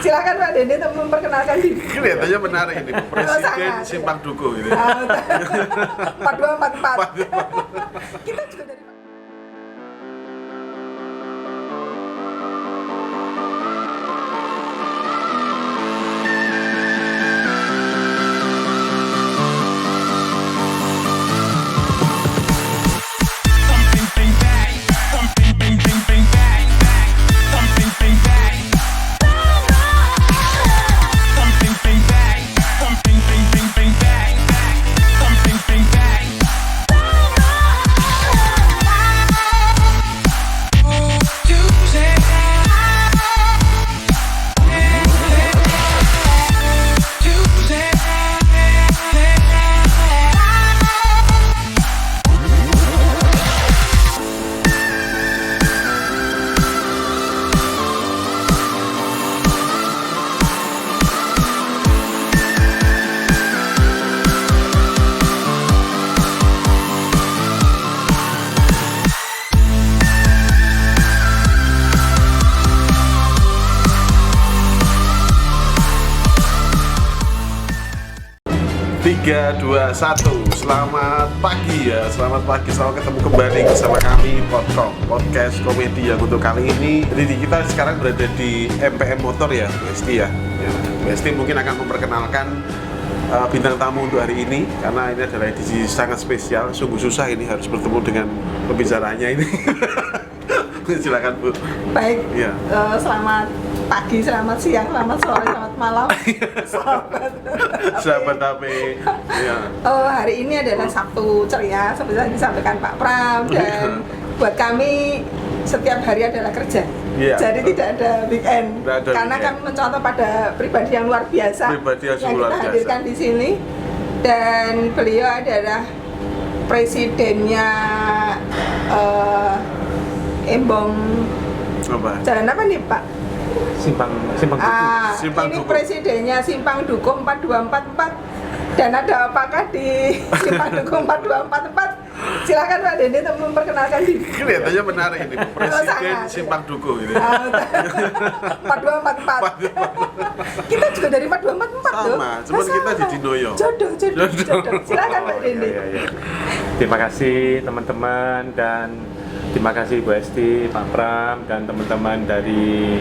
Silakan Pak Dede untuk memperkenalkan diri. Kelihatannya menarik ini, Presiden Simpang Dukuh ini. 4244. Kita juga dari Tiga, dua, satu. Selamat pagi ya, selamat pagi, selamat ketemu kembali bersama kami Podcast Komedi yang untuk kali ini. Jadi kita sekarang berada di MPM Motor ya, Besti ya. Besti mungkin akan memperkenalkan bintang tamu untuk hari ini, karena ini adalah edisi sangat spesial. Sungguh susah ini harus bertemu dengan pembicaranya ini. Silakan Bu. Baik, ya. Selamat pagi, selamat siang, selamat sore, selamat malam. Sahabat HP. Ya. Hari ini adalah Sabtu ceria seperti yang disampaikan Pak Pram, dan buat kami setiap hari adalah kerja. Ya. Jadi tidak ada weekend. Tidak ada karena weekend. kami mencontoh pada pribadi yang luar biasa yang kita hadirkan di sini, dan beliau adalah presidennya Embong. Apa? Jalan apa nih Pak? Simpang Dukuh. Simpang Ini Dukuh. presidennya Simpang Dukuh 4244. Dan ada apakah di Simpang Dukuh 4244? Silakan Pak Dede untuk memperkenalkan diri. Kelihatannya menarik ini, Presiden sangat. Simpang Dukuh ini. 4244. Kita juga dari 4244 loh. Sama, cuman kita di Dinoyo. Jodoh. Silakan Pak Dede. Ya. Terima kasih teman-teman, dan terima kasih Bu Esti, Pak Pram, dan teman-teman dari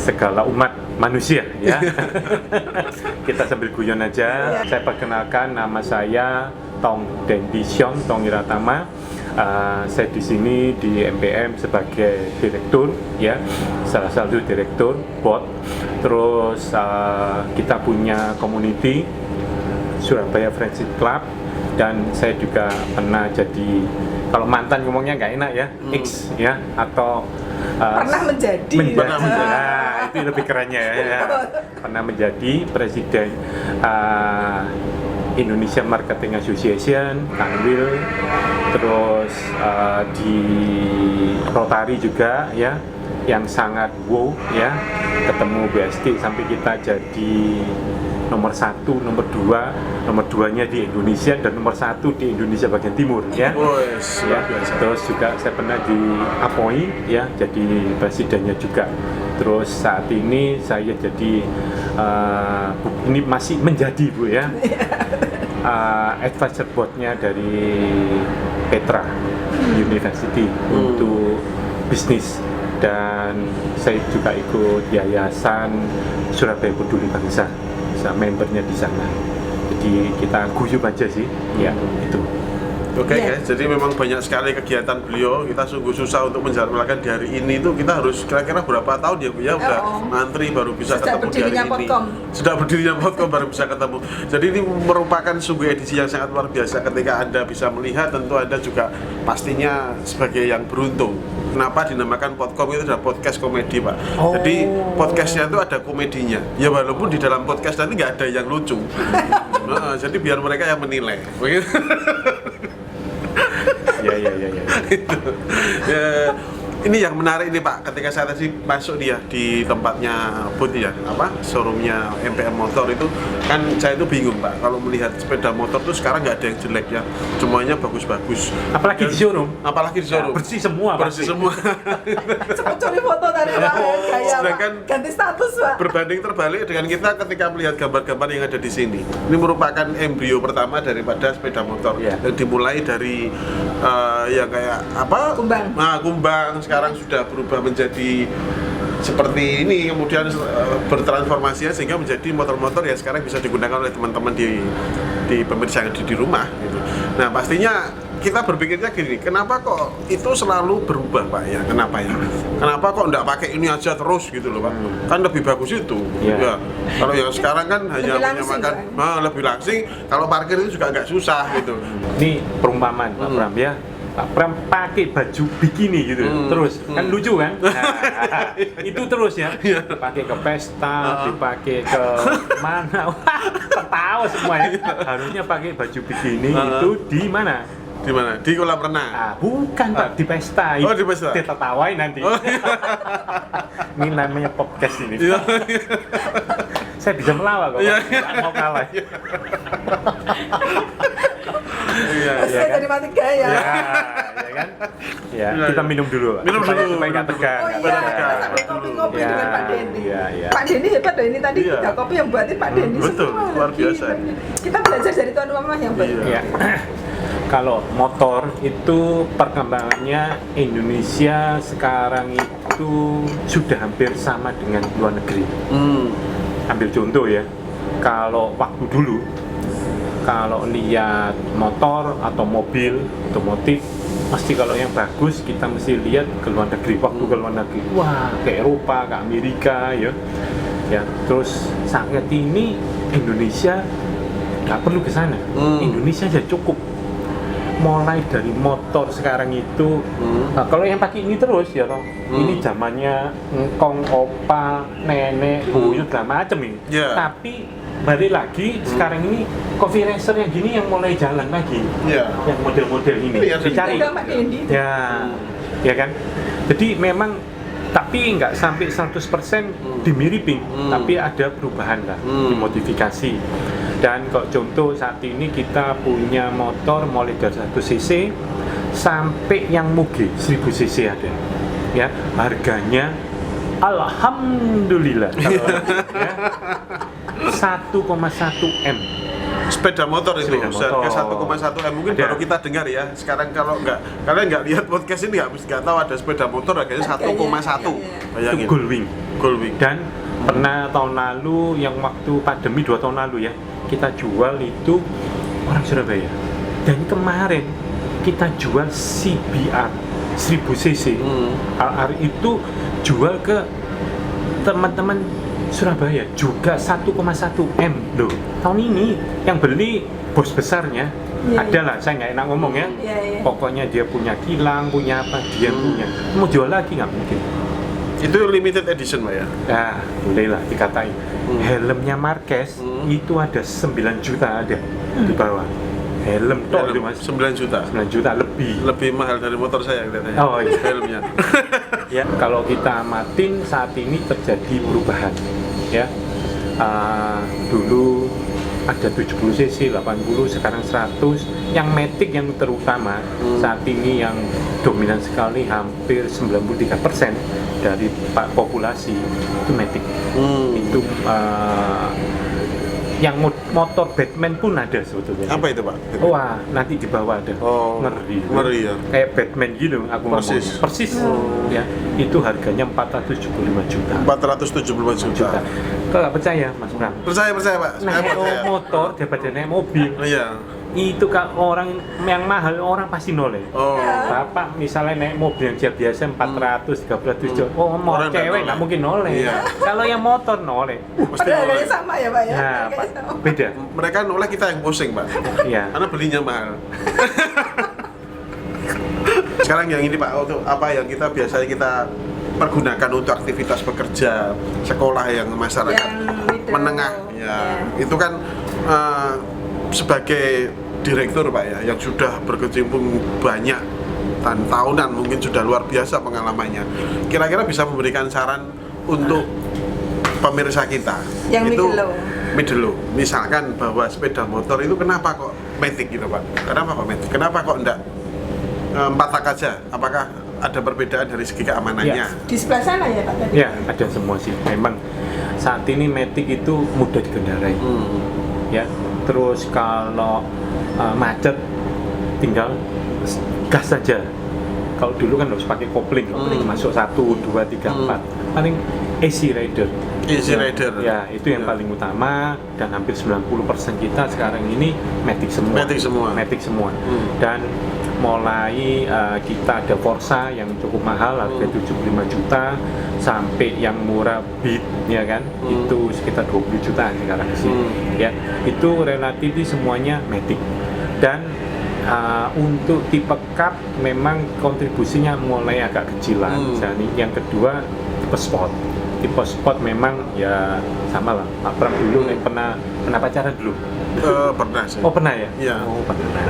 segala umat manusia ya. Kita sambil guyon aja. Saya perkenalkan, nama saya Tong Dendision Tong Iratama. Saya di sini di MPM sebagai direktur ya, salah satu direktur board. Terus kita punya community Surabaya Friendship Club, dan saya juga pernah jadi, kalau mantan ngomongnya nggak enak ya, X ya, atau Pernah menjadi. Nah, itu lebih kerennya ya. Pernah menjadi presiden Indonesia Marketing Association, Kanwil, terus di Rotary juga ya, yang sangat wow ya, ketemu BST sampai kita jadi nomor 1, nomor 2, nomor 2-nya di Indonesia, dan nomor 1 di Indonesia bagian timur ya. Ya. Terus juga saya pernah di APOI ya, jadi presidennya juga. Terus saat ini saya jadi ini masih menjadi Bu ya, advisor board-nya dari Petra University untuk bisnis, dan saya juga ikut yayasan Surabaya Peduli Bangsa, membernya di sana. Jadi kita guyup aja sih ya, itu. Oke ya, jadi memang banyak sekali kegiatan beliau. Kita sungguh susah untuk menjalankan di hari ini. Itu kita harus kira-kira berapa tahun ya Bu ya, udah ngantri baru bisa ketemu di hari ini. Sudah berdirinya Podcom baru bisa ketemu. Jadi ini merupakan sungguh edisi yang sangat luar biasa. Ketika Anda bisa melihat, tentu Anda juga pastinya sebagai yang beruntung. Kenapa dinamakan Podcom? Itu adalah podcast komedi Pak. Jadi podcastnya itu ada komedinya. Ya walaupun di dalam podcast nanti nggak ada yang lucu. Jadi biar mereka yang menilai. Ya. Ya, Ini yang menarik nih Pak, ketika saya tadi masuk dia di tempatnya booth ya, showroomnya MPM Motor itu kan saya itu bingung Pak, kalau melihat sepeda motor tuh sekarang nggak ada yang jelek ya, semuanya bagus-bagus. Apalagi di showroom. Apalagi di showroom. Bersih semua. Bersih pasti. semua. Cepet curi foto tadi Pak, gaya Sedangkan Pak, ganti status Pak. berbanding terbalik dengan kita ketika melihat gambar-gambar yang ada di sini. Ini merupakan embrio pertama daripada sepeda motor yang dimulai dari yang kayak apa? Kumbang. Nah, kumbang sekarang sudah berubah menjadi seperti ini, kemudian bertransformasi sehingga menjadi motor-motor yang sekarang bisa digunakan oleh teman-teman di pemirsa yang ada di rumah gitu. Nah, pastinya kita berpikirnya gini, kenapa kok itu selalu berubah Pak ya? Kenapa ya? Kenapa kok enggak pakai ini aja terus gitu loh Pak? Kan lebih bagus itu. Ya. Kalau yang sekarang kan hanya menyamakan lebih langsing, kalau parkir itu juga agak susah gitu. Ini perumpamaan Pak Pram ya. Pak Pram pakai baju bikini gitu terus kan lucu kan, nah, itu terus ya, pakai ke pesta, dipakai ke mana, wah ketawa semuanya. Harusnya pakai baju bikini itu di mana? Di mana? Di kolam renang? Ah, bukan Pak, di pesta. Oh, di pesta. Ditertawai nanti. Ini namanya podcast ini. Saya bisa melawak kok, nggak mau kalah. Saya jadi mati gaya. Ya kan? Ya, kita minum dulu Pak. Minum dulu. Supaya nggak tegang. Oh iya, kita sambil ngopi-ngopi dengan Pak Denny. Iya. Pak Denny hebat loh, ini tadi kita kopi yang buatin Pak Denny betul, semua. luar biasa. Kita belajar dari tuan rumah yang buat. Ya. Kalau motor itu perkembangannya Indonesia sekarang itu sudah hampir sama dengan luar negeri. Ambil contoh ya, kalau waktu dulu, kalau lihat motor atau mobil otomotif, pasti kalau yang bagus kita mesti lihat ke luar negeri. Waktu ke luar negeri, wah ke Eropa, ke Amerika ya. Terus saat ini Indonesia nggak perlu ke sana. Indonesia aja cukup. Mulai dari motor sekarang itu, nah, kalau yang pakai ini terus ya toh, ini zamannya engkong, opa, nenek, buyut, segala macem ini. Tapi balik lagi sekarang ini coffee racer yang gini yang mulai jalan lagi, yang model-model ini dicari. Ya kan. Jadi memang tapi nggak sampai 100% dimiripin, tapi ada perubahan lah, dimodifikasi. Dan kalau contoh saat ini kita punya motor mulai dari 1 cc sampai yang Muge 1000 cc ada. Ya, harganya alhamdulillah ya, 1,1 M. Sepeda motor itu, harga 1,1 M mungkin baru kita dengar ya. Sekarang kalau kalian nggak lihat podcast ini nggak tahu ada sepeda motor harganya 1,1. Bayangin. Gullwing. Dan pernah tahun lalu yang waktu pandemi 2 tahun lalu ya, kita jual itu orang Surabaya. Dan kemarin kita jual CBR 1000 cc. RR itu jual ke teman-teman Surabaya juga 1,1 M loh. Tahun ini yang beli bos besarnya adalah, saya nggak enak ngomong ya. Pokoknya dia punya kilang, punya apa, dia punya. Mau jual lagi nggak mungkin. Itu limited edition Pak ya? Nah, bolehlah dikatain. Helmnya Marquez itu ada 9 juta ada di bawah. Helm toh itu Mas. 9 juta. 9 juta lebih. Lebih mahal dari motor saya kelihatannya. Oh iya. Helmnya. Ya, kalau kita amatin saat ini terjadi perubahan. Ya. Dulu ada 70 cc, 80, sekarang 100. Yang Matic yang terutama saat ini yang dominan sekali, hampir 93% dari populasi itu Matic. Itu yang motor Batman pun ada sebetulnya. Apa itu Pak? Wah, nanti di bawah ada. Ngeri ya. Kayak Batman gitu aku ngomong. Persis. Ya, itu harganya 475 juta. 475 juta. Kalau nggak percaya Mas Pram? Percaya Pak. Naik motor daripada naik mobil. Iya. Itu kalau orang yang mahal orang pasti noleh. Bapak misalnya naik mobil yang biasa 400, 300 juta, mau cewek nggak mungkin noleh. Kalau yang motor noleh. Padahal harganya sama ya Pak ya? Nah, beda. Mereka noleh, kita yang pusing Pak. Iya. Karena belinya mahal. Sekarang yang ini Pak, untuk apa yang kita biasanya kita pergunakan untuk aktivitas bekerja, sekolah yang masyarakat yang menengah itu kan sebagai direktur Pak ya, yang sudah berkecimpung banyak tahunan mungkin sudah luar biasa pengalamannya. Kira-kira bisa memberikan saran untuk pemirsa kita yang itu middle low. Misalkan bahwa sepeda motor itu kenapa kok matic gitu Pak? Kenapa kok matic? Kenapa kok enggak 4 tak aja? Apakah ada perbedaan dari segi keamanannya? Ya. Di sebelah sana ya Pak tadi? Ya, ada semua sih. Memang saat ini matic itu mudah dikendarai. Ya, terus kalau macet tinggal gas saja. Kalau dulu kan harus pakai kopling, masuk 1, 2, 3, 4. Paling easy rider. Easy rider. Ya, itu yang paling utama, dan hampir 90% kita sekarang ini matic semua. Matic semua. Dan mulai kita ada Forza yang cukup mahal, harga 75 juta, sampai yang murah Beat, ya kan, itu sekitar 20 jutaan sekarang sih. Ya, itu relatif semuanya matic. Dan untuk tipe cup memang kontribusinya mulai agak kecilan. Jadi yang kedua tipe sport. Tipe sport memang ya sama lah. Pak Pram dulu pernah pacaran dulu. Pernah sih. Oh pernah ya? Iya. Oh pernah.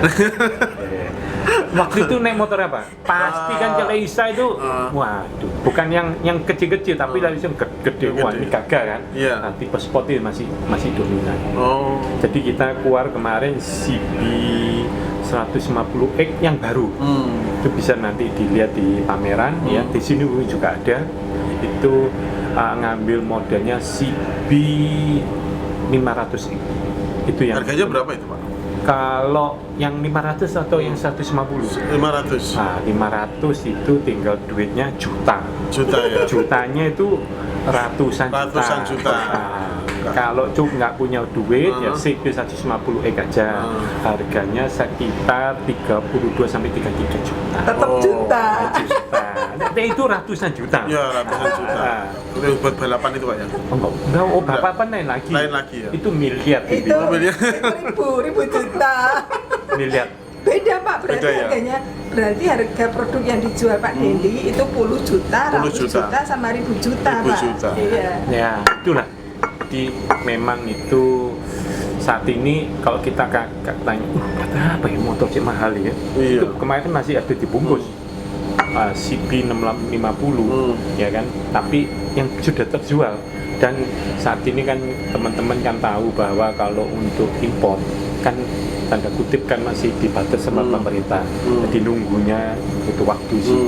Waktu itu naik motor apa? Pasti kan Celeisa itu, waduh, bukan yang kecil-kecil, tapi dari yang gede, wah ini gagal kan? Iya. Nah, tipe sport itu masih dominan. Oh. Jadi kita keluar kemarin CB 150X yang baru. Itu bisa nanti dilihat di pameran ya. Di sini juga ada. Itu ngambil modelnya CB 500X. Itu yang harganya berapa itu Pak? Kalau yang 500 atau yang 150? 500. Nah, 500 itu tinggal duitnya juta Ya. Jutanya itu ratusan juta. Kalau cuma nggak punya duit ya CB 150X aja. Harganya sekitar 32 sampai 33 juta. Tetap juta. Nah, itu ratusan juta. Ya, ratusan juta. Itu buat balapan itu Pak ya? Enggak, balapan lain lagi. Lain lagi ya. Itu miliar. Itu ribu juta. Miliar. Beda Pak, berarti Beda, ya? harganya, berarti harga produk yang dijual Pak Dendi itu puluh juta, ratus juta sama ribu juta Pak. Iya. Ya, itulah. Jadi memang itu saat ini kalau kita tanya, kata apa ya motor sih mahal ya? Iya. Itu kemarin masih ada dibungkus CB 650, ya kan? Tapi yang sudah terjual. Dan saat ini kan teman-teman kan tahu bahwa kalau untuk import kan tanda kutip kan masih dibatasi sama pemerintah. Jadi nunggunya butuh waktu sih.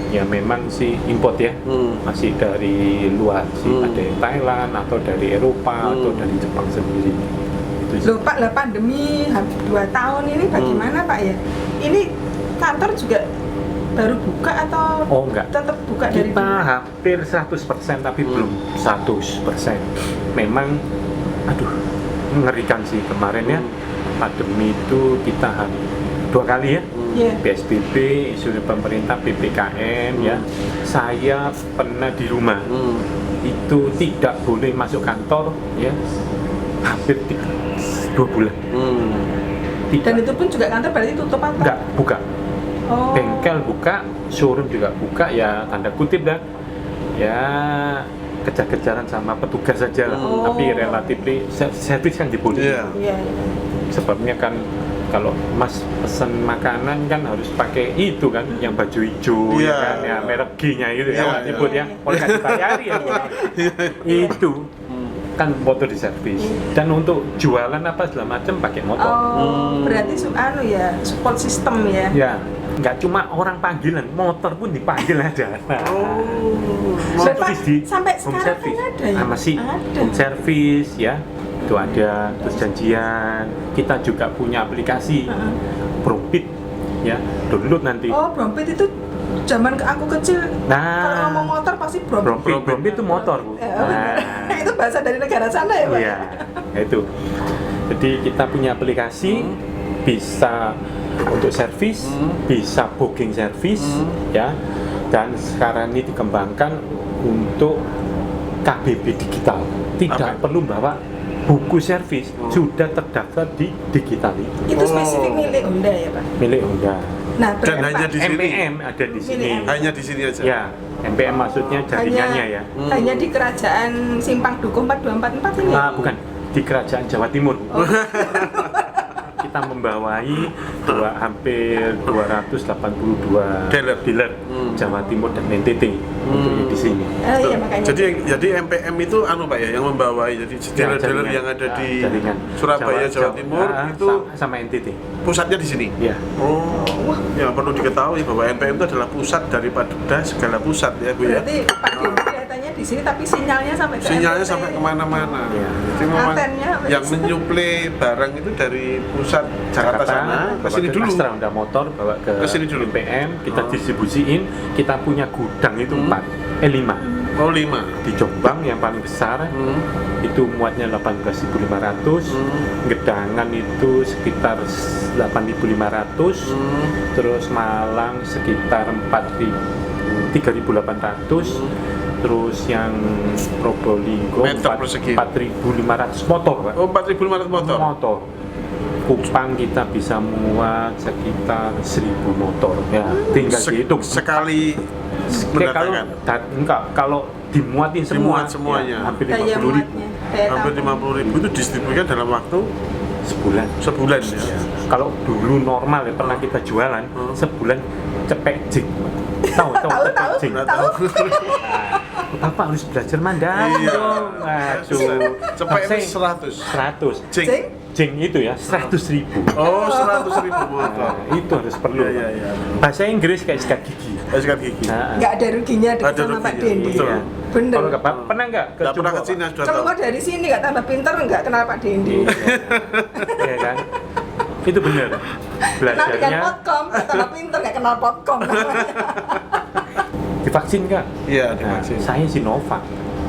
Ya memang sih import ya, masih dari luar sih, ada yang Thailand atau dari Eropa atau dari Jepang sendiri. Loh Pak, lah pandemi hampir 2 tahun ini bagaimana Pak ya? Ini kantor juga baru buka atau enggak, tetap buka dari kita dulu? Hampir 100% tapi belum 100%. Memang aduh mengerikan sih kemarin ya, pandemi itu kita 2 kali ya. PSBB, isu pemerintah, PPKM ya. Saya pernah di rumah. Itu tidak boleh masuk kantor ya. Hampir 2 bulan. Dan itu pun juga kantor berarti tutup apa? Enggak, buka. Oh. Bengkel buka, showroom juga buka ya, tanda kutip dah. Ya kejar-kejaran sama petugas saja lah. Tapi relatif servis kan diboleh. Iya. Sebabnya kan kalau Mas pesen makanan kan harus pakai itu kan, yang baju hijau ya kan, ya merek G-nya itu ya, nyebut ya, kalau nggak dibayari ya. Itu kan motor diservis. Dan untuk jualan apa segala macam pakai motor. Berarti ya support system ya. Ya, nggak cuma orang panggilan, motor pun dipanggil ada. Servis di sampai home sekarang service. kan ada ya? Masih ada. home service ya. Itu ada, terus janjian. Kita juga punya aplikasi Brompit ya, download nanti. Oh, Brompit itu zaman aku kecil. Kalau ngomong motor pasti Brompit. Brompit itu motor, Bu. Itu bahasa dari negara sana ya, Pak? Iya, itu. Jadi kita punya aplikasi, bisa untuk servis, bisa booking servis ya. Dan sekarang ini dikembangkan untuk KBB digital. Tidak perlu bawa buku servis, sudah terdaftar di digital itu. Itu spesifik milik Honda ya Pak? Milik Honda. Nah, dan hanya di sini. MPM ada di sini. Hanya di sini aja. Ya, MPM maksudnya jaringannya ya. Hanya di Kerajaan Simpang Dukuh 4244 ini. Bukan, di Kerajaan Jawa Timur. Kita kita membawai hampir 282 dealer Jawa Timur dan NTT untuk di sini. Iya, makanya. Jadi MPM itu Pak ya, yang membawai. Jadi dealer-dealer yang ada di Surabaya, Jawa Timur itu sama NTT. Pusatnya di sini. Iya. Ya perlu diketahui bahwa MPM itu adalah pusat daripada segala pusat ya Bu ya. Berarti Pak Dini kelihatannya di sini tapi sinyalnya sampai sampai kemana-mana. Ya. Jadi memang yang menyuplai barang itu dari pusat Jakarta sana ke sini dulu. Astra Honda Motor bawa ke sini dulu. MPM, kita distribusiin. Kita punya gudang itu 5. Oh 5 di Jombang yang paling besar itu muatnya 18.500, Gedangan itu sekitar 8.500, terus Malang sekitar 3.800, terus yang Probolinggo 4.500 motor, Pak. Oh 4.500 motor. Kupang kita bisa muat sekitar 1.000 motor ya, tinggal dihitung sekali kalau dimuatin semuanya ya, hampir 50.000. Hampir 50.000 itu distribusikan dalam waktu sebulan ya. Kalau dulu normal ya pernah kita jualan sebulan cepek jing. Tahu. Bapak harus belajar Mandarin dong. Aduh. Cepek 100. Jing itu ya 100.000. Oh 100.000 motor. Itu harus perlu. Iya. Bahasa Inggris kayak sikat gigi. Nggak ada ruginya dengan sama Pak Dendi. Betul. Bener. Kalau pernah nggak ke pernah ke Cina sudah tahu. Kalau dari sini nggak tambah pinter nggak kenal Pak Dendi. Iya kan? Itu benar. Kenal dengan Belajarnya Potcom, tambah pinter nggak kenal Potcom. divaksin nggak? Iya, divaksin. Saya Sinovac.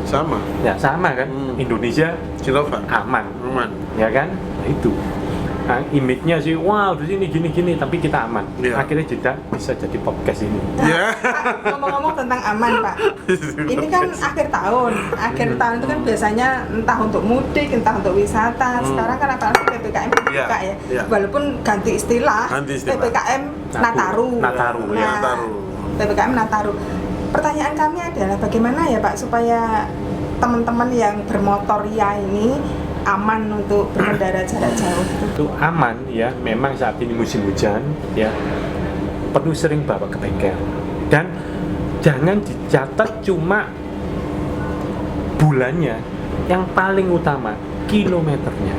Sama. Ya sama kan. Indonesia Sinovac aman. Ya kan? Nah, itu. Nah, image-nya sih, wow, di sini gini, tapi kita aman. Yeah. Akhirnya kita bisa jadi podcast ini. Ya. Ngomong-ngomong tentang aman, Pak. Ini kan akhir tahun. Akhir tahun itu kan biasanya entah untuk mudik, entah untuk wisata. Sekarang kan apalagi PPKM dibuka ya. Yeah. Walaupun ganti istilah. PPKM Nataru. PPKM Nataru. Pertanyaan kami adalah bagaimana ya Pak supaya teman-teman yang bermotor ya ini aman untuk berkendara jarak jauh. Itu aman ya, memang saat ini musim hujan ya, perlu sering bawa ke bengkel dan jangan dicatat cuma bulannya, yang paling utama kilometernya.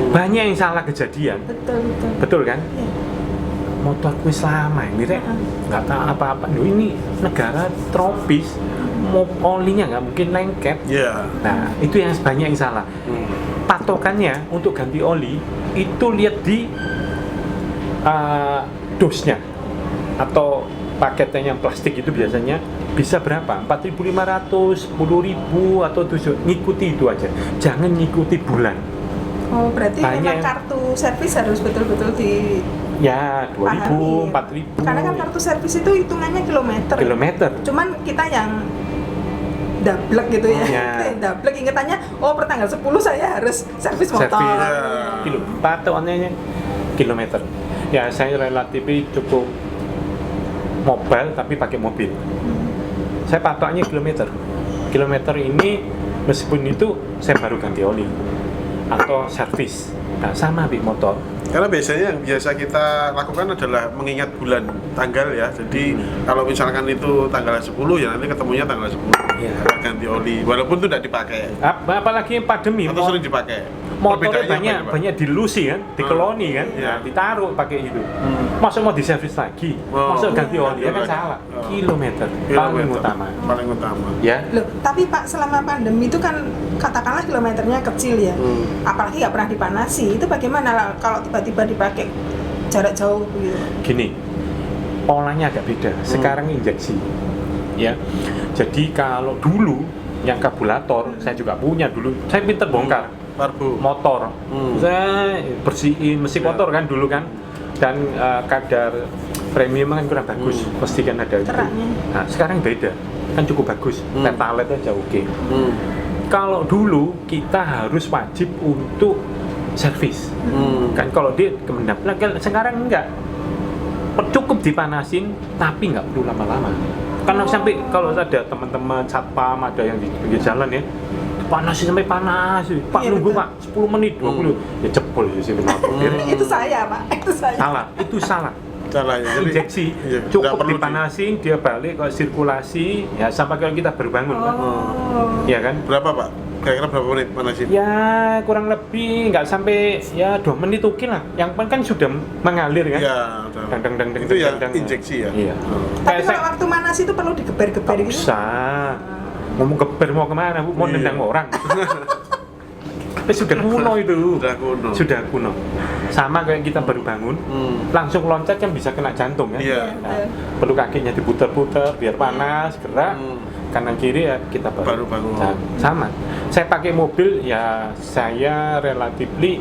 Banyak yang salah kejadian. Betul kan? Ya. Motorku selama ini nggak tahu apa-apa. Ini negara tropis. Olinya nggak mungkin lengket. Nah itu yang banyak yang salah. Patokannya untuk ganti oli itu lihat di dosnya atau paketnya yang plastik itu biasanya bisa berapa? 4.500, 10.000 atau 7. Ngikuti itu aja. Jangan ngikuti bulan. Oh berarti memang kartu servis harus betul-betul di ya 2.000, 4.000. Karena kan kartu servis itu hitungannya kilometer. Cuman kita yang dablek gitu ya. Dablek ingetannya, oh per tanggal 10 saya harus servis motor. Patokannya kilometer. Ya saya relatif cukup mobile tapi pakai mobil. Saya patoknya kilometer. Kilometer ini meskipun itu saya baru ganti oli atau servis. Nah, sama di motor. Karena biasanya yang biasa kita lakukan adalah mengingat bulan tanggal ya. Jadi kalau misalkan itu tanggal 10 ya nanti ketemunya tanggal 10. Ya. Ganti oli walaupun itu tidak dipakai. Apalagi pandemi atau sering dipakai. Motornya banyak dilusi kan, dikeloni kan. Nah, ditaruh pakai itu. Masa mau diservis lagi? Masa ganti oli ya kan salah. Kilometer paling utama. Ya. Loh, tapi Pak selama pandemi itu kan katakanlah kilometernya kecil ya. Apalagi nggak pernah dipanasi. Itu bagaimana kalau tiba-tiba dipakai jarak jauh gitu? Gini, polanya agak beda. Sekarang injeksi, ya. Jadi kalau dulu yang karburator, saya juga punya dulu. Saya pinter bongkar motor. Saya bersihin mesin motor kan dulu kan. Dan kadar premium kan kurang bagus. Pasti kan ada itu. Nah, sekarang beda. Kan cukup bagus. Pertalite aja oke. Kalau dulu kita harus wajib untuk servis. Kan kalau dia kemendak, sekarang enggak. Cukup dipanasin tapi enggak perlu lama-lama. Karena sampai kalau ada teman-teman satpam ada yang di pinggir jalan ya, panas sampai panas. Pak Iya, nunggu betul. Pak 10 menit 20. Ya jebol sih knalpot. Itu saya, Pak. Itu saya. Itu salah. Salah ya. Jadi, Injeksi iya, nggak cukup perlu dipanasin, dia balik ke sirkulasi ya sampai kalau kita berbangun Pak. Iya kan? berapa Pak? Kira-kira berapa menit panasin? Ya kurang lebih nggak sampai ya 2 menit oke lah. Yang penting kan sudah mengalir kan? Iya, udah. Dang. Itu ya injeksi ya? Iya. Tapi kalau waktu manas itu perlu digeber-geber Nggak gitu. usah. Ngomong geber mau kemana Bu? Mau Iya. nendang orang. Sudah kuno itu. Sudah kuno. Sama kayak kita baru bangun, langsung loncat kan bisa kena jantung kan? Iya. Nah, perlu kakinya diputer-puter biar panas, gerak. Kanan kiri ya kita Baru bangun. Nah, sama. Saya pakai mobil ya saya relatively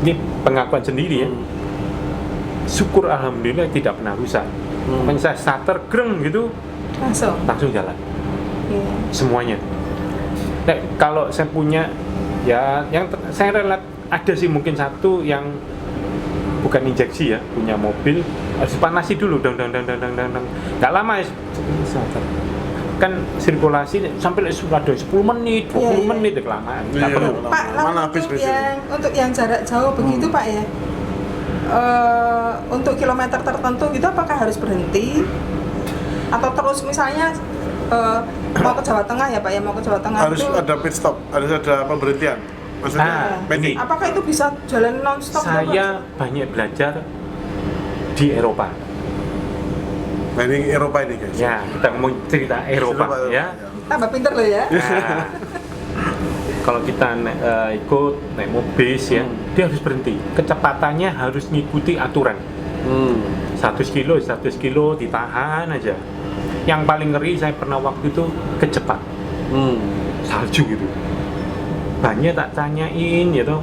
ini pengakuan sendiri ya. Syukur alhamdulillah tidak pernah rusak. When saya starter greng gitu langsung jalan. Iya. Semuanya. Nah, kalau saya punya ya yang saya ada sih mungkin satu yang bukan injeksi ya, punya mobil harus dipanasi dulu dang. Nggak lama ya. Kan sirkulasi sampai sudah ada 10 menit, 20 menit ya kelamaan. Nggak Iya. perlu. Pak, Mana habis untuk biasanya? yang jarak jauh begitu Pak ya. Untuk kilometer tertentu gitu apakah harus berhenti? Atau terus misalnya mau ke Jawa Tengah ya Pak ya, mau ke Jawa Tengah Harus itu ada pit stop, harus ada pemberhentian. Maksudnya pending. apakah itu bisa jalan non-stop? Saya banyak belajar di Eropa. Nah ini Eropa ini guys. Ya, kita ngomong cerita Eropa ya. Tambah pinter loh ya. Nah, kalau kita ikut naik mobil ya, dia harus berhenti. Kecepatannya harus ngikuti aturan. 100 kilo ditahan aja. Yang paling ngeri saya pernah waktu itu kecepat. Salju gitu. Banyak tak tanyain gitu.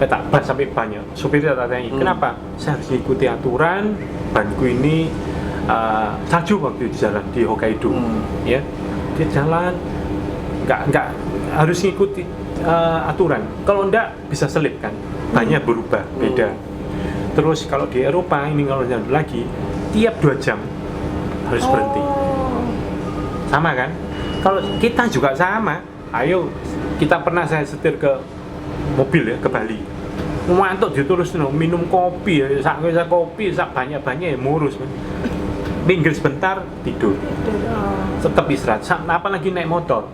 Tak sampai banyak. Supirnya tak tanyain. Kenapa? Saya harus ngikuti aturan. Banku ini salju waktu di jalan di Hokkaido. Ya. Dia jalan nggak harus ngikuti aturan. Kalau enggak bisa selip kan. Banyak berubah, beda. Terus kalau di Eropa ini kalau jalan lagi tiap 2 jam harus berhenti. Sama kan? Kalau kita juga sama. Ayo, kita pernah saya setir ke mobil ya ke Bali. Ngantuk diterus minum kopi ya, sak kopi, sak banyak-banyak ya murus. Minggir sebentar tidur. Tetap istirahat. Apalagi naik motor.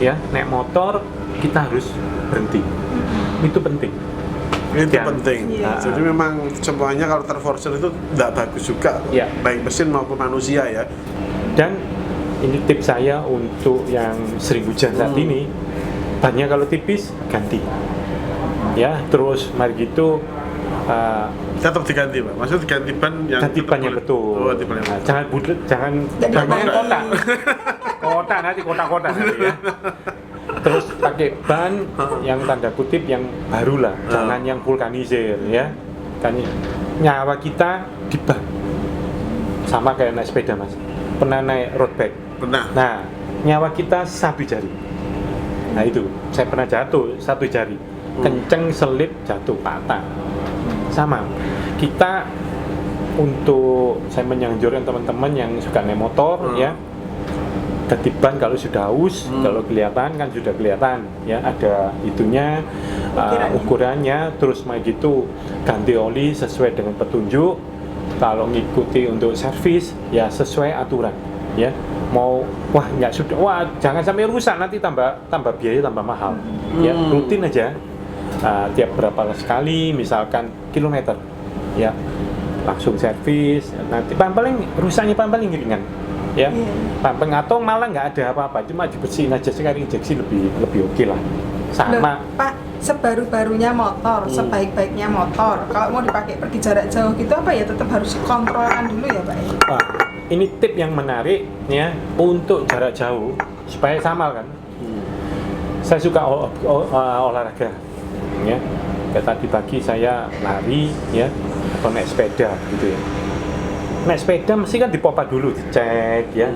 Ya, naik motor kita harus berhenti. Itu penting. Itu penting. Iya. Jadi memang semuanya kalau terforsir itu tidak bagus juga. Ya. Baik mesin maupun manusia ya. Dan ini tips saya untuk yang sering hujan saat ini, bannya kalau tipis ganti. Ya, terus mari gitu tetap diganti Pak. Maksudnya diganti ban yang ganti bannya betul. Oh, ganti ban yang betul. Jangan budut, jangan banyak kotak. Kotak nanti kotak-kotak nanti ya. Terus pakai ban yang tanda kutip yang baru lah, jangan yang vulkanisir ya. Kan nyawa kita di ban. Sama kayak naik sepeda Mas. Pernah naik road bike. Pernah. Nah, nyawa kita 1 jari. Nah itu, saya pernah jatuh 1 jari. Kenceng selip jatuh patah. Sama. Kita untuk saya menyanjurkan teman-teman yang suka naik motor ya. Ganti ban kalau sudah haus, kalau kelihatan kan sudah kelihatan ya ada itunya ukurannya, terus mau gitu ganti oli sesuai dengan petunjuk. Kalau ngikuti untuk servis ya sesuai aturan ya. Mau nggak sudah jangan sampai rusak nanti tambah biaya tambah mahal ya. Rutin aja tiap berapa sekali misalkan kilometer ya langsung servis. Nanti paling rusaknya paling ringan ya. Paling atau malah nggak ada apa-apa, cuma dibersihin aja sekali injeksi lebih oke lah. Sama. Loh, Pak, sebaru-barunya motor, sebaik-baiknya motor, kalau mau dipakai pergi jarak jauh gitu apa ya tetap harus kontrolkan dulu ya Pak? Wah, ini tip yang menarik ya untuk jarak jauh supaya sama kan. Saya suka olahraga ya. Kayak tadi pagi saya lari ya atau naik sepeda gitu ya. Naik sepeda mesti kan dipopa dulu, dicek ya.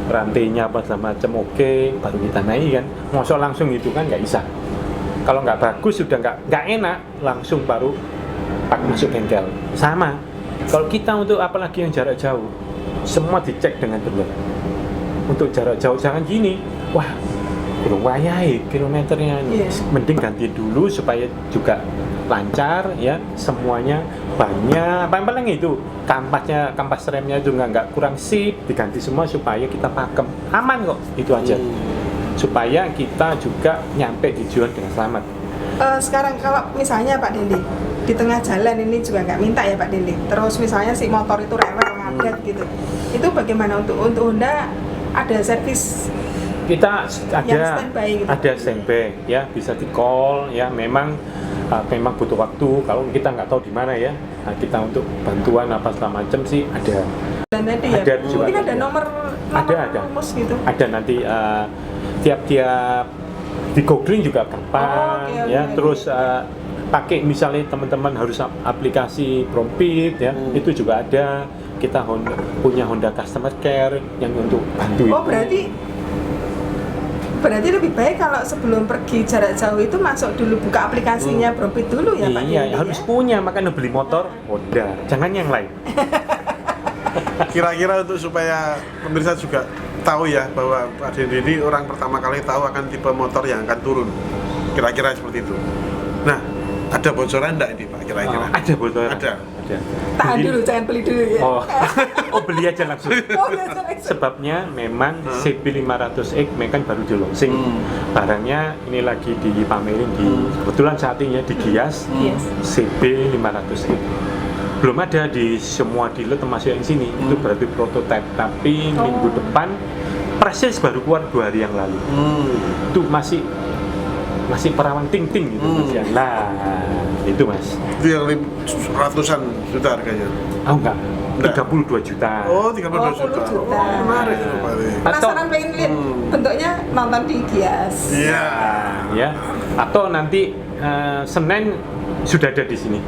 Rantainya apa segala macam oke, baru kita naik kan. Mosok langsung gitu kan nggak bisa. Kalau nggak bagus sudah nggak enak, langsung baru masuk bengkel. Sama. Kalau kita untuk apalagi yang jarak jauh, semua dicek dengan benar. Untuk jarak jauh jangan gini, wah Durung wayahe kilometernya. Mending ganti dulu supaya juga lancar ya, semuanya banyak. Paling itu kampas remnya juga nggak kurang sip, diganti semua supaya kita pakem aman kok, itu aja. Supaya kita juga nyampe di tujuan dengan selamat. Sekarang kalau misalnya Pak Dendi di tengah jalan ini juga nggak minta ya Pak Dendi, terus misalnya si motor itu rewel ngadet gitu, itu bagaimana untuk Honda ada servis? Kita ada standby gitu. Ada standby ya, bisa di call ya, memang butuh waktu. Kalau kita nggak tahu di mana ya, kita untuk bantuan apa segala macam sih ada. Dan tadi ada ya, mungkin ada nomor rumus gitu. Ada nanti tiap-tiap di googling juga gampang ya. Terus pakai misalnya teman-teman harus aplikasi Prompit ya, itu juga ada. Kita punya Honda Customer Care yang untuk bantu. Oh, berarti lebih baik kalau sebelum pergi jarak jauh itu masuk dulu, buka aplikasinya Prompit dulu ya Pak. Iya, harus punya, makanya beli motor Honda, jangan yang lain. Kira-kira untuk supaya pemirsa juga tahu ya bahwa Pak Dendi ini orang pertama kali tahu akan tipe motor yang akan turun. Kira-kira seperti itu. Nah, ada bocoran enggak ini Pak kira-kira? Ada bocoran. Ada. Tahan dulu, jangan beli dulu ya. Beli aja langsung. Sebabnya memang CB500X kan baru di launching. Barangnya ini lagi dipamerin kebetulan saat ini ya di Gias. CB500X. Belum ada di semua dealer termasuk yang sini. Itu berarti prototype, tapi minggu depan proses baru keluar 2 hari yang lalu. Itu masih perawan ting-ting gitu Mas ya. Nah, itu Mas. Itu yang ratusan juta harganya. Enggak. 32 juta. Oh, 32 juta. Menarik loh Pak. Penasaran pengen lihat bentuknya, nonton di Gias. Iya. Ya. Atau nanti Senin sudah ada di sini.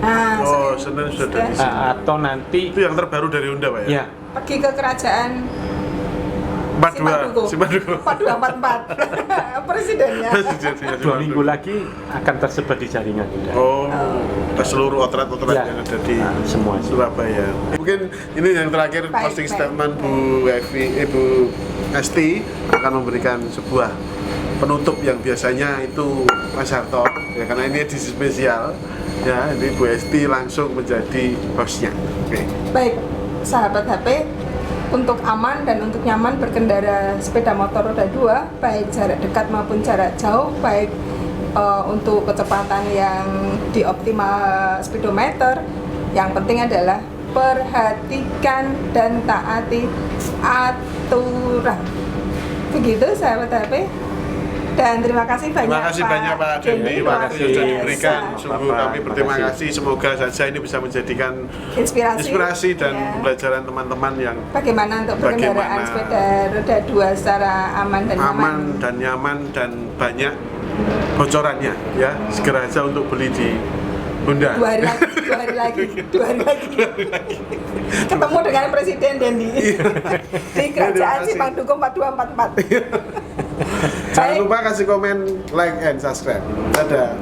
Senin sudah ada di sini. Atau nanti itu yang terbaru dari Honda Pak ya? Iya. Pergi ke kerajaan 42, Simpang 44 presidennya. 2 minggu lagi akan tersebar di jaringan Honda. Ke seluruh outlet-outlet yang ada di semua Surabaya. Mungkin ini yang terakhir posting statement Bu Esti akan memberikan sebuah penutup yang biasanya itu Mas Harto ya, karena ini edisi spesial ya, ini Bu Esti langsung menjadi hostnya. Baik, sahabat HP, untuk aman dan untuk nyaman berkendara sepeda motor roda 2, baik jarak dekat maupun jarak jauh, baik untuk kecepatan yang di optimal speedometer, yang penting adalah perhatikan dan taati aturan. Begitu sahabat HP. Dan terima kasih banyak. Terima kasih banyak Pak Dendi, waktu yang sudah diberikan. Sungguh kami berterima kasih. Semoga saja ini bisa menjadikan inspirasi dan pembelajaran teman-teman yang bagaimana untuk berkendaraan sepeda roda 2 secara aman dan nyaman dan banyak bocorannya ya. Segera aja untuk beli di Honda. 2 hari lagi. Ketemu dengan Presiden Dendi di Kerajaan Simpang Dukuh 4244. Jangan lupa kasih komen, like, and subscribe. Dadah.